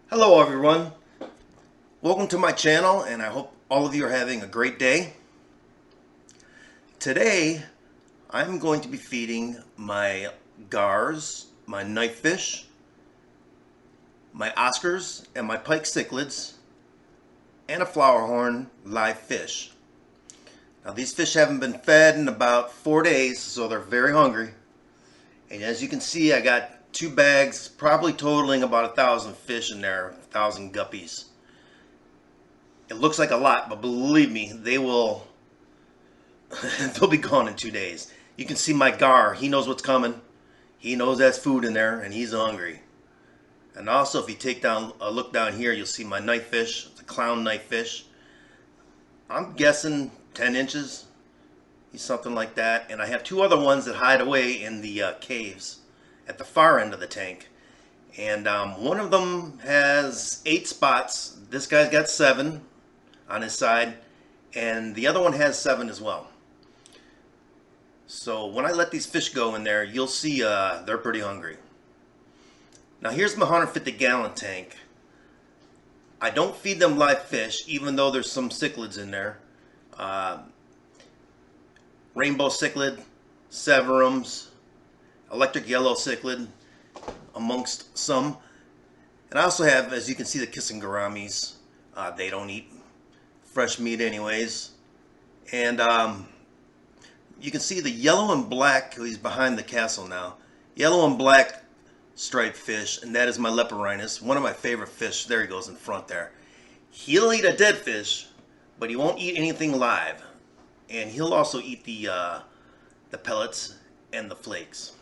Hello everyone, welcome to my channel and I hope all of you are having a great day. Today I'm going to be feeding my gars, my knife fish, my Oscars and my Pike Cichlids and a flowerhorn live fish. Now these fish haven't been fed in about 4 days, so they're very hungry, and as you can see I got 2 bags, probably totaling about 1,000 fish in there, 1,000 guppies. It looks like a lot, but believe me, they will they'll be gone in 2 days. You can see my gar, he knows what's coming. He knows that's food in there and he's hungry. And also if you take down a look down here, you'll see my knife fish, the clown knife fish. I'm guessing 10 inches. He's something like that. And I have 2 other ones that hide away in the caves at the far end of the tank, and one of them has 8 spots. This guy's got 7 on his side, and the other one has 7 as well. So when I let these fish go in there, you'll see they're pretty hungry. Now here's my 150-gallon tank. I don't feed them live fish, even though there's some cichlids in there. Rainbow cichlid, severums, electric yellow cichlid, amongst some. And I also have, as you can see, the kissing gouramis. They don't eat fresh meat anyways. And you can see the yellow and black, he's behind the castle now. Yellow and black striped fish, and that is my leporinus, one of my favorite fish. There he goes in front there. He'll eat a dead fish, but he won't eat anything live. And he'll also eat the pellets and the flakes.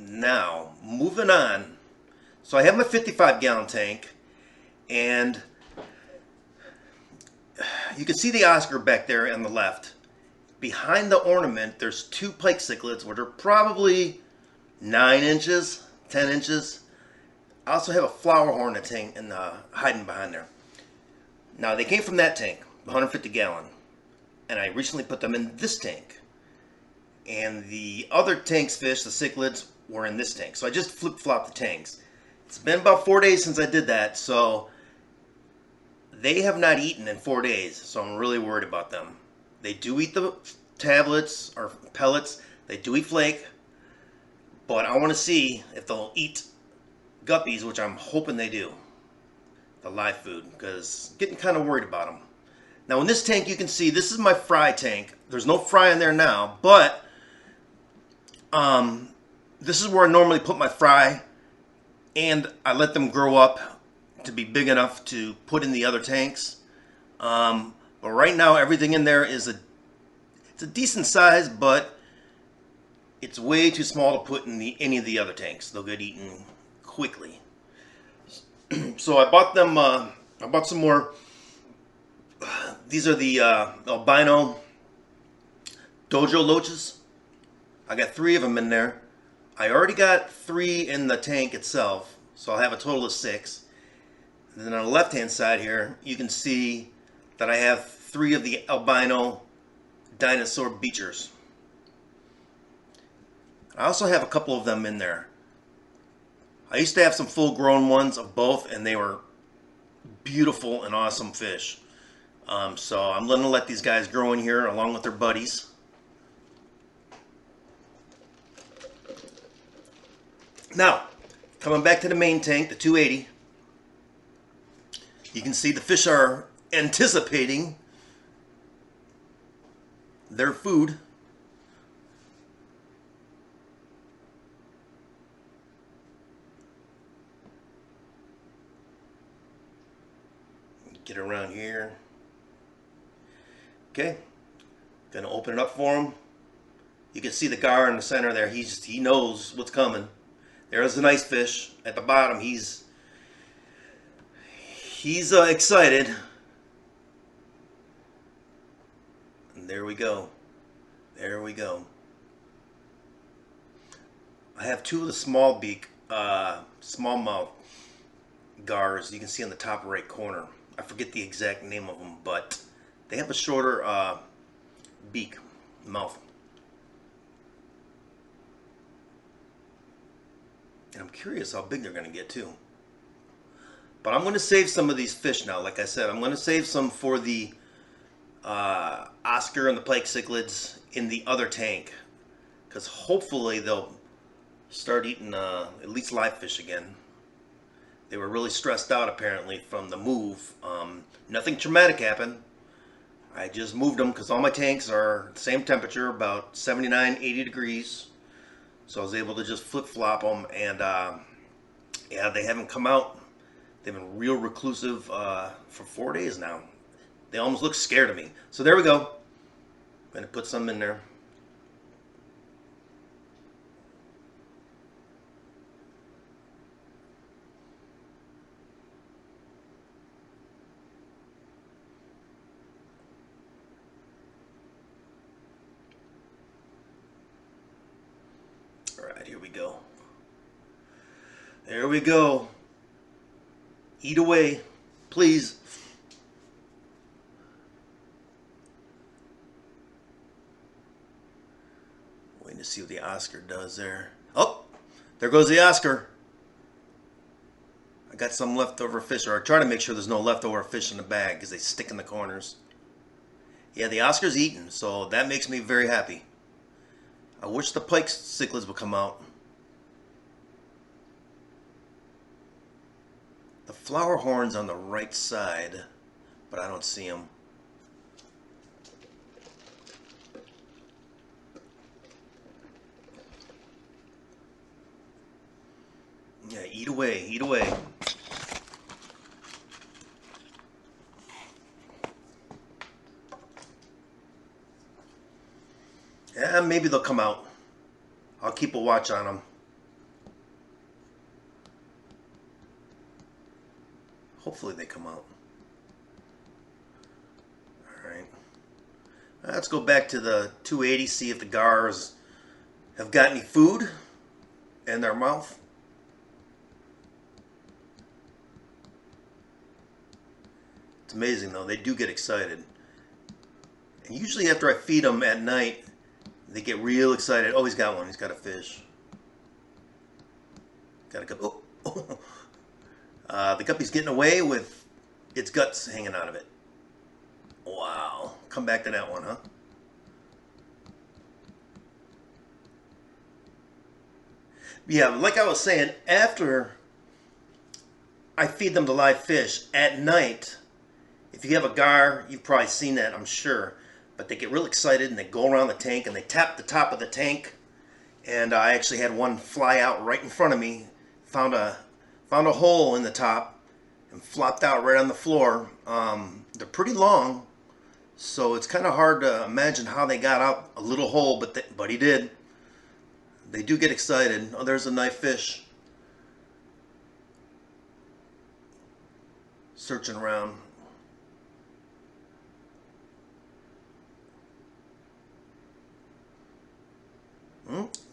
Now, moving on. So I have my 55-gallon tank, and you can see the Oscar back there on the left. Behind the ornament, there's 2 Pike Cichlids, which are probably 9 inches, 10 inches. I also have a flowerhorn tank and hiding behind there. Now, they came from that tank, the 150-gallon, and I recently put them in this tank. And the other tank's fish, the cichlids, were in this tank. So I just flip-flopped the tanks. It's been about 4 days since I did that, so they have not eaten in 4 days, so I'm really worried about them. They do eat the tablets or pellets, they do eat flake, but I want to see if they'll eat guppies, which I'm hoping they do, the live food, because I'm getting kind of worried about them. Now in this tank you can see, this is my fry tank. There's no fry in there now, but this is where I normally put my fry, and I let them grow up to be big enough to put in the other tanks. But right now everything in there is it's a decent size, but it's way too small to put in any of the other tanks. They'll get eaten quickly. So I bought them. I bought some more. These are the Albino Dojo Loaches. I got 3 of them in there. I already got 3 in the tank itself, so I'll have a total of 6. And then on the left hand side here, you can see that I have 3 of the albino dinosaur beachers. I also have a couple of them in there. I used to have some full grown ones of both, and they were beautiful and awesome fish. So I'm going to let these guys grow in here along with their buddies. Now, coming back to the main tank, the 280, you can see the fish are anticipating their food. Get around here. Okay, gonna open it up for him. You can see the gar in the center there. He knows what's coming. There's a nice fish at the bottom. He's excited. And there we go. There we go. I have 2 of the small beak, smallmouth gars. You can see on the top right corner. I forget the exact name of them, but they have a shorter beak, mouth. curious how big they're going to get too. But I'm going to save some of these fish now. Like I said, I'm going to save some for the Oscar and the Pike Cichlids in the other tank. Because hopefully they'll start eating at least live fish again. They were really stressed out apparently from the move. Nothing traumatic happened. I just moved them because all my tanks are the same temperature, about 79, 80 degrees. So I was able to just flip-flop them, and yeah, they haven't come out. They've been real reclusive for 4 days now. They almost look scared of me. So there we go. I'm going to put some in there. All right, here we go. There we go. Eat away, please. Waiting to see what the Oscar does there. Oh, there goes the Oscar. I got some leftover fish, or I try to make sure there's no leftover fish in the bag because they stick in the corners. Yeah, the Oscar's eaten, so that makes me very happy. I wish the Pike Cichlids would come out. The flowerhorn's on the right side, but I don't see him. Yeah, eat away, eat away. Yeah, maybe they'll come out. I'll keep a watch on them. Hopefully they come out. Alright. Let's go back to the 280, see if the gars have got any food in their mouth. It's amazing though, they do get excited. And usually after I feed them at night, they get real excited. Oh, he's got one. He's got a fish. Got a guppy. Oh. The guppy's getting away with its guts hanging out of it. Wow. Come back to that one, huh? Yeah, like I was saying, after I feed them the live fish at night, if you have a gar, you've probably seen that, I'm sure. But they get real excited and they go around the tank and they tap the top of the tank. And I actually had one fly out right in front of me. Found a hole in the top and flopped out right on the floor. They're pretty long, so it's kind of hard to imagine how they got out a little hole, but he did. They do get excited. Oh, there's a knife fish. Searching around.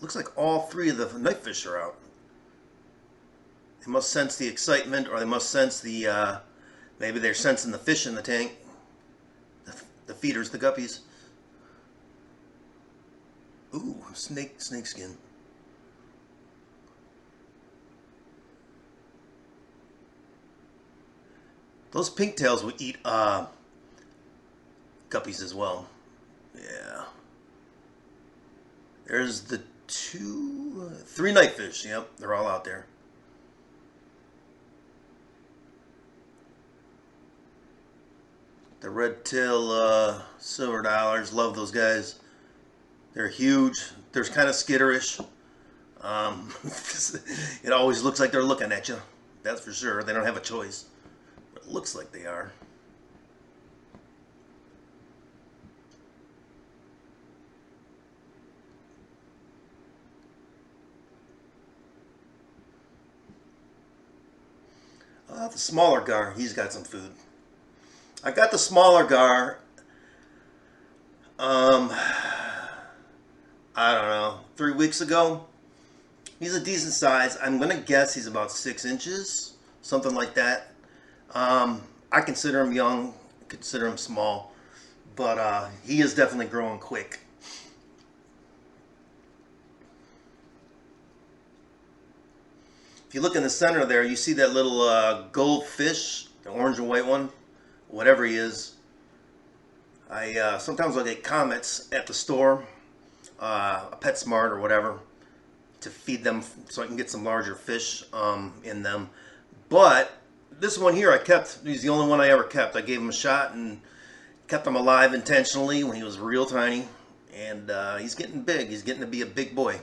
Looks like all three of the knife fish are out. They must sense the excitement, or they must sense the, maybe they're sensing the fish in the tank. The feeders, the guppies. Ooh, snake skin. Those pinktails will eat guppies as well. Yeah. There's the three knife fish. Yep, they're all out there. The red tail silver dollars, love those guys. They're huge. They're kind of skitterish. It always looks like they're looking at you. That's for sure. They don't have a choice. But it looks like they are. The smaller gar, he's got some food. I got the smaller gar, I don't know, 3 weeks ago. He's a decent size. I'm going to guess he's about 6 inches, something like that. I consider him young, consider him small, but he is definitely growing quick. If you look in the center there, you see that little goldfish, the orange and white one, whatever he is. Sometimes I'll get comets at the store, a PetSmart or whatever, to feed them so I can get some larger fish in them. But this one here I kept. He's the only one I ever kept. I gave him a shot and kept him alive intentionally when he was real tiny. And he's getting big. He's getting to be a big boy.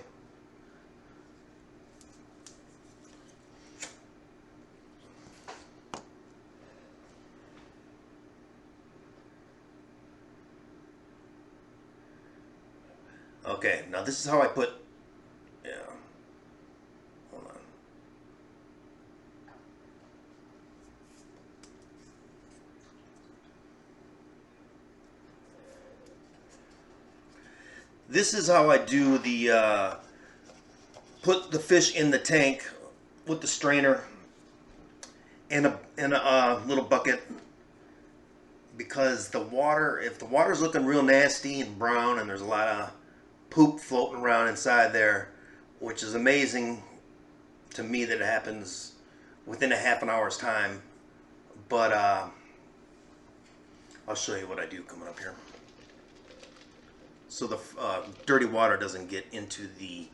Okay, now this is how I put, yeah, hold on. This is how I do the, put the fish in the tank with the strainer in a little bucket, because the water, if the water's looking real nasty and brown and there's a lot of poop floating around inside there, which is amazing to me that it happens within a half an hour's time. But I'll show you what I do coming up here. So the dirty water doesn't get into the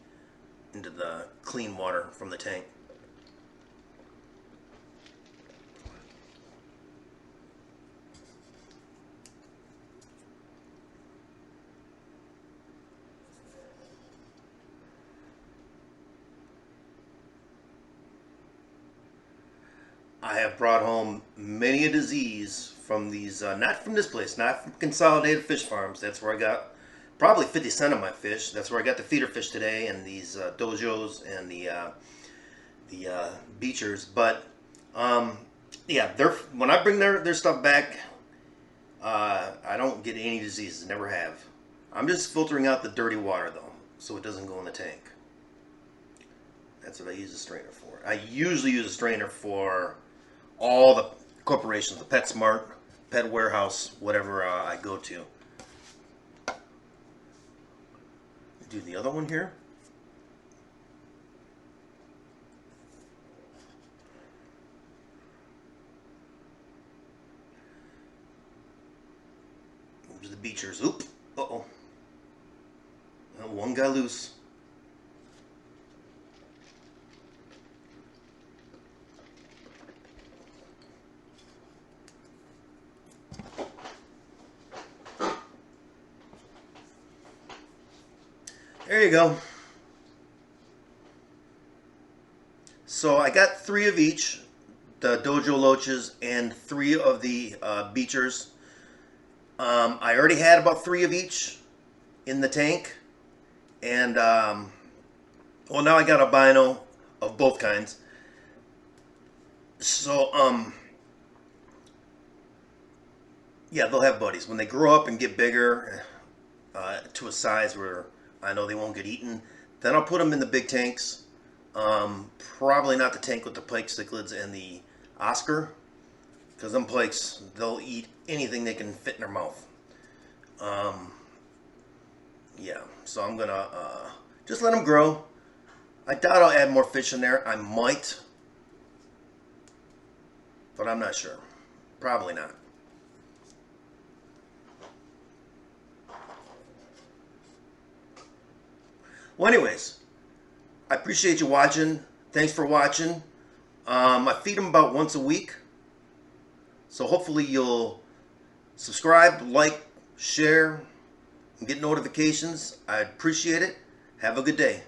clean water from the tank. I have brought home many a disease from these, not from this place, not from Consolidated Fish Farms. That's where I got probably 50% of my fish. That's where I got the feeder fish today, and these Dojos and the beachers. But yeah, when I bring their stuff back, I don't get any diseases. Never have. I'm just filtering out the dirty water though, so it doesn't go in the tank. That's what I use a strainer for. I usually use a strainer for all the corporations, the PetSmart, Pet Warehouse, whatever I go to. Do the other one here. There's the beachers. Oop. Uh-oh. Well, one got loose. There you go. So I got 3 of each, the Dojo Loaches and 3 of the beachers. I already had about 3 of each in the tank, and well, now I got albino of both kinds. So yeah, they'll have buddies when they grow up and get bigger to a size where I know they won't get eaten. Then I'll put them in the big tanks. Probably not the tank with the Pike Cichlids and the Oscar, because them pikes, they'll eat anything they can fit in their mouth. Yeah, so I'm gonna just let them grow. I doubt I'll add more fish in there. I might, but I'm not sure. Probably not. Well, anyways, I appreciate you watching. Thanks for watching. I feed them about once a week. So hopefully you'll subscribe, like, share, and get notifications. I appreciate it. Have a good day.